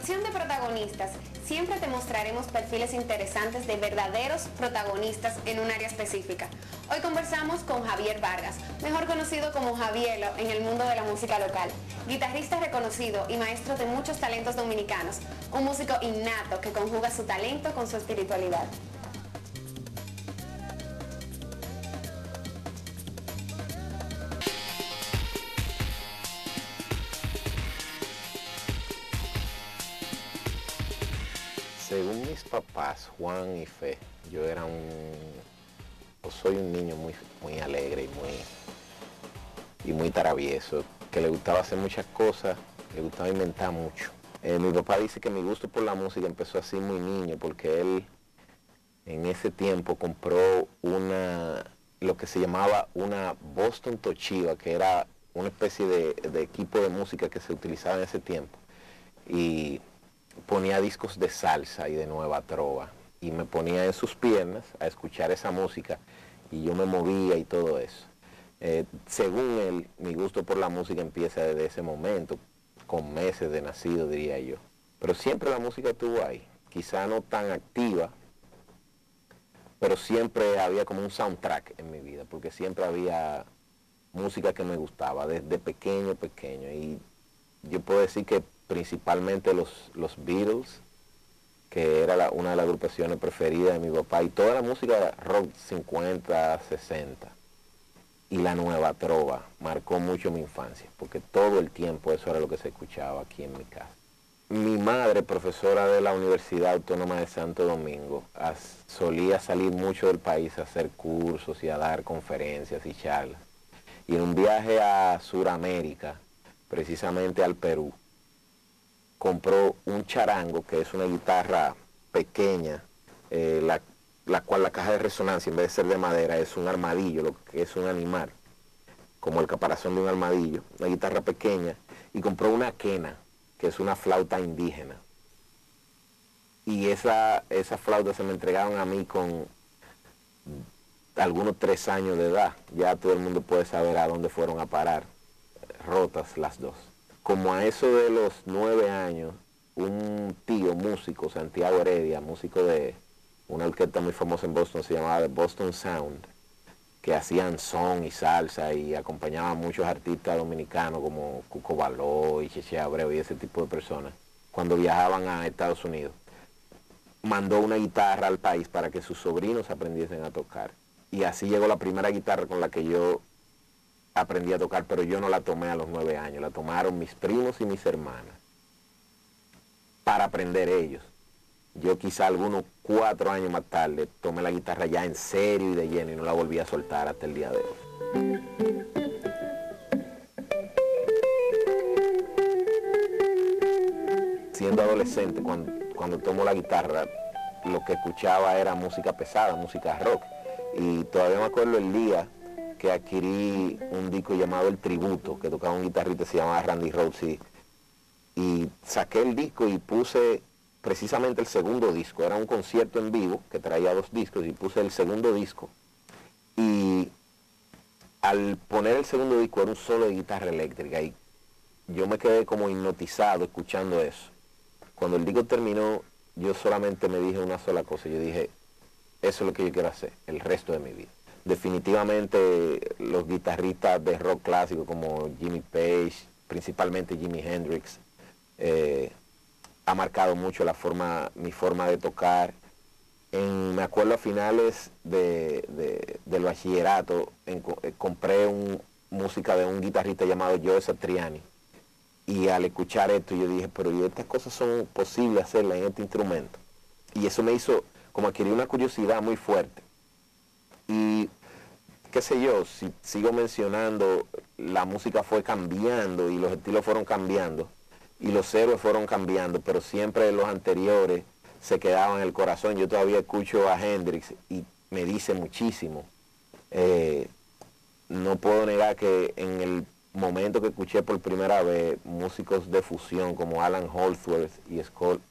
sección de protagonistas, siempre te mostraremos perfiles interesantes de verdaderos protagonistas en un área específica. Hoy conversamos con Javier Vargas, mejor conocido como Javielo en el mundo de la música local, guitarrista reconocido y maestro de muchos talentos dominicanos, un músico innato que conjuga su talento con su espiritualidad. Según mis papás, Juan y Fe, yo soy un niño muy alegre y muy travieso, que le gustaba hacer muchas cosas, le gustaba inventar mucho. Mi papá dice que mi gusto por la música empezó así muy niño, porque él en ese tiempo compró lo que se llamaba una Boston Toshiba, que era una especie de equipo de música que se utilizaba en ese tiempo. Y ponía discos de salsa y de nueva trova y me ponía en sus piernas a escuchar esa música y yo me movía y todo eso. Según él, mi gusto por la música empieza desde ese momento, con meses de nacido, diría yo. Pero siempre la música estuvo ahí, quizá no tan activa, pero siempre había como un soundtrack en mi vida, porque siempre había música que me gustaba desde pequeño. Y yo puedo decir que principalmente los Beatles, que era una de las agrupaciones preferidas de mi papá, y toda la música rock 50, 60, y la nueva trova, marcó mucho mi infancia, porque todo el tiempo eso era lo que se escuchaba aquí en mi casa. Mi madre, profesora de la Universidad Autónoma de Santo Domingo, solía salir mucho del país a hacer cursos y a dar conferencias y charlas. Y en un viaje a Sudamérica, precisamente al Perú, compró un charango, que es una guitarra pequeña, la cual la caja de resonancia, en vez de ser de madera, es un armadillo, lo que es un animal, como el caparazón de un armadillo, una guitarra pequeña, y compró una quena, que es una flauta indígena. Y esa flauta se me entregaron a mí con algunos 3 años de edad. Ya todo el mundo puede saber a dónde fueron a parar, rotas las dos. Como a eso de los 9 años, un tío músico, Santiago Heredia, músico de una orquesta muy famosa en Boston, se llamaba The Boston Sound, que hacían son y salsa y acompañaban a muchos artistas dominicanos como Cuco Baló y Cheche Abreu y ese tipo de personas, cuando viajaban a Estados Unidos. Mandó una guitarra al país para que sus sobrinos aprendiesen a tocar. Y así llegó la primera guitarra con la que yo aprendí a tocar, pero yo no la tomé a los 9 años, la tomaron mis primos y mis hermanas para aprender ellos. Yo quizá algunos 4 años más tarde tomé la guitarra ya en serio y de lleno y no la volví a soltar hasta el día de hoy. Siendo adolescente, cuando tomo la guitarra, lo que escuchaba era música pesada, música rock. Y todavía me acuerdo el día que adquirí un disco llamado El Tributo, que tocaba un guitarrista que se llamaba Randy Rhoads, y saqué el disco y puse precisamente el segundo disco. Era un concierto en vivo que traía 2 discos y puse el segundo disco. Y al poner el segundo disco era un solo de guitarra eléctrica y yo me quedé como hipnotizado escuchando eso. Cuando el disco terminó, yo solamente me dije una sola cosa. Yo dije, eso es lo que yo quiero hacer el resto de mi vida. Definitivamente los guitarristas de rock clásico como Jimmy Page, principalmente Jimi Hendrix, ha marcado mucho mi forma de tocar. Me acuerdo a finales del bachillerato, compré música de un guitarrista llamado Joe Satriani. Y al escuchar esto yo dije, pero estas cosas son posibles hacerlas en este instrumento. Y eso me hizo como adquirir una curiosidad muy fuerte. Y qué sé yo, si sigo mencionando, la música fue cambiando y los estilos fueron cambiando y los héroes fueron cambiando, pero siempre los anteriores se quedaban en el corazón. Yo todavía escucho a Hendrix y me dice muchísimo. No puedo negar que en el momento que escuché por primera vez músicos de fusión como Alan Holdsworth y Scott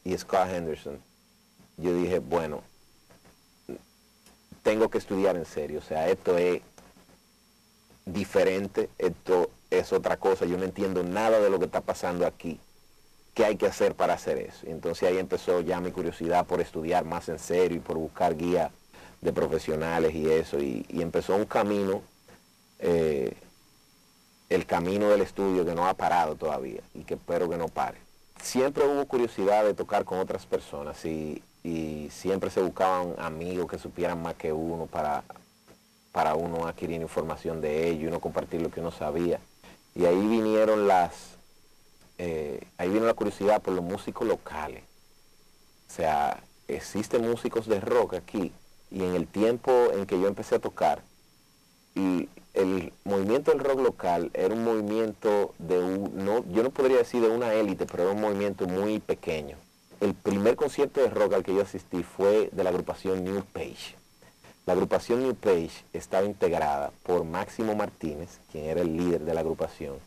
Henderson, yo dije, bueno, tengo que estudiar en serio. O sea, esto es diferente, esto es otra cosa. Yo no entiendo nada de lo que está pasando aquí, qué hay que hacer para hacer eso. Y entonces ahí empezó ya mi curiosidad por estudiar más en serio y por buscar guía de profesionales y eso. Y empezó un camino, el camino del estudio que no ha parado todavía y que espero que no pare. Siempre hubo curiosidad de tocar con otras personas y siempre se buscaban amigos que supieran más que uno para uno adquirir información de ellos y uno compartir lo que uno sabía. Y ahí vinieron ahí vino la curiosidad por los músicos locales. O sea, existen músicos de rock aquí y en el tiempo en que yo empecé a tocar, y el movimiento del rock local era un movimiento yo no podría decir de una élite, pero era un movimiento muy pequeño. El primer concierto de rock al que yo asistí fue de la agrupación New Page. La agrupación New Page estaba integrada por Máximo Martínez, quien era el líder de la agrupación,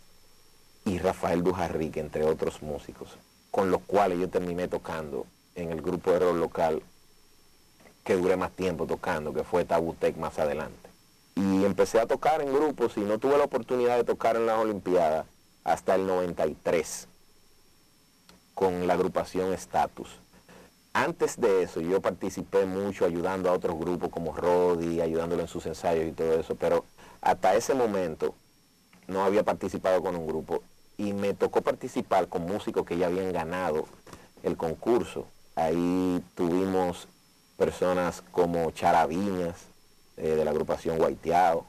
y Rafael Dujarrique, entre otros músicos, con los cuales yo terminé tocando en el grupo de rock local que duré más tiempo tocando, que fue Tabutec más adelante. Y empecé a tocar en grupos y no tuve la oportunidad de tocar en las Olimpiadas hasta el 93 con la agrupación Status. Antes de eso yo participé mucho ayudando a otros grupos como Roddy, ayudándolo en sus ensayos y todo eso, pero hasta ese momento no había participado con un grupo y me tocó participar con músicos que ya habían ganado el concurso. Ahí tuvimos personas como Charaviñas, de la agrupación Guaiteado,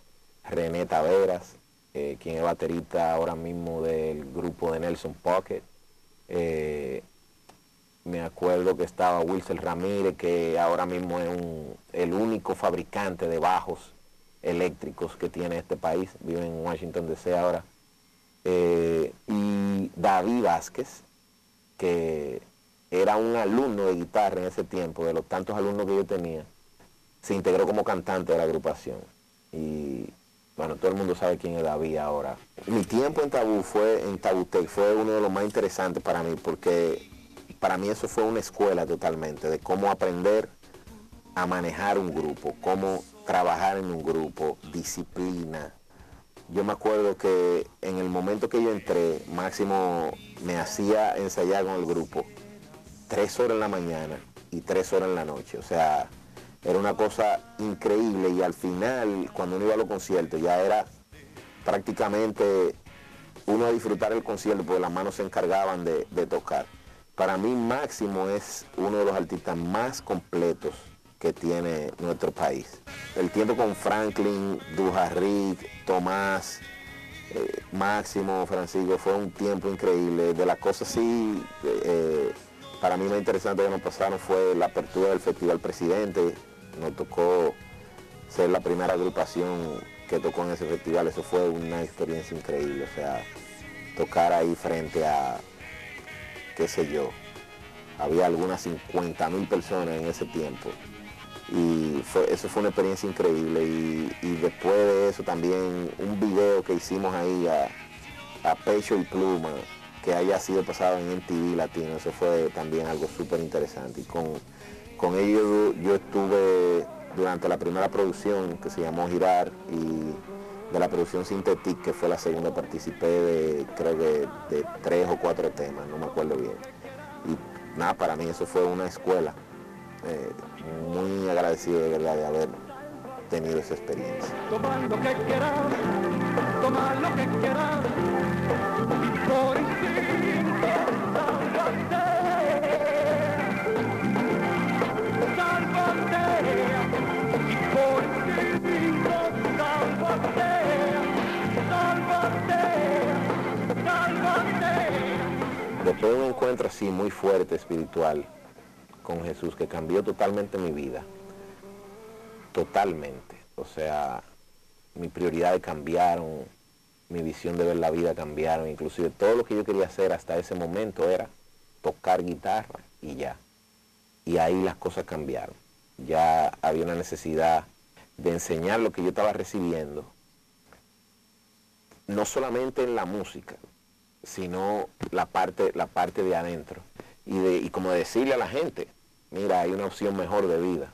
René Taveras, quien es baterista ahora mismo del grupo de Nelson Pocket. Me acuerdo que estaba Wilson Ramírez, que ahora mismo es el único fabricante de bajos eléctricos que tiene este país, vive en Washington DC ahora. Y David Vázquez, que era un alumno de guitarra en ese tiempo, de los tantos alumnos que yo tenía, se integró como cantante de la agrupación. Y bueno, todo el mundo sabe quién es David ahora. Mi tiempo en Tabutec fue uno de los más interesantes para mí, porque para mí eso fue una escuela totalmente, de cómo aprender a manejar un grupo, cómo trabajar en un grupo, disciplina. Yo me acuerdo que en el momento que yo entré, Máximo me hacía ensayar con el grupo 3 horas en la mañana y 3 horas en la noche. O sea, era una cosa increíble y al final, cuando uno iba a los conciertos, ya era prácticamente uno a disfrutar el concierto porque las manos se encargaban de tocar. Para mí Máximo es uno de los artistas más completos que tiene nuestro país. El tiempo con Franklin, Dujarric, Tomás, Máximo, Francisco, fue un tiempo increíble. De las cosas sí, para mí más interesante que nos pasaron fue la apertura del Festival Presidente. Nos tocó ser la primera agrupación que tocó en ese festival. Eso fue una experiencia increíble. O sea, tocar ahí frente a, qué sé yo, había algunas 50,000 personas en ese tiempo. Y eso fue una experiencia increíble. Y después de eso también un video que hicimos ahí a Pecho y Pluma, que haya sido pasado en MTV Latino, eso fue también algo súper interesante. Y con ellos yo estuve durante la primera producción que se llamó Girar, y de la producción Synthetic, que fue la segunda, participé de creo que de 3 o 4 temas, no me acuerdo bien. Y nada, para mí eso fue una escuela. Muy agradecido de verdad de haber tenido esa experiencia. Toma lo que quieras, toma lo que quieras, y por instinto, sálvate, y por instinto, sálvate. Después de un encuentro así muy fuerte espiritual con Jesús, que cambió totalmente mi vida, totalmente. O sea, mis prioridades cambiaron, mi visión de ver la vida cambiaron, inclusive todo lo que yo quería hacer hasta ese momento era tocar guitarra y ya. Y ahí las cosas cambiaron. Ya había una necesidad de enseñar lo que yo estaba recibiendo, no solamente en la música, sino la parte de adentro. Y como decirle a la gente, mira, hay una opción mejor de vida.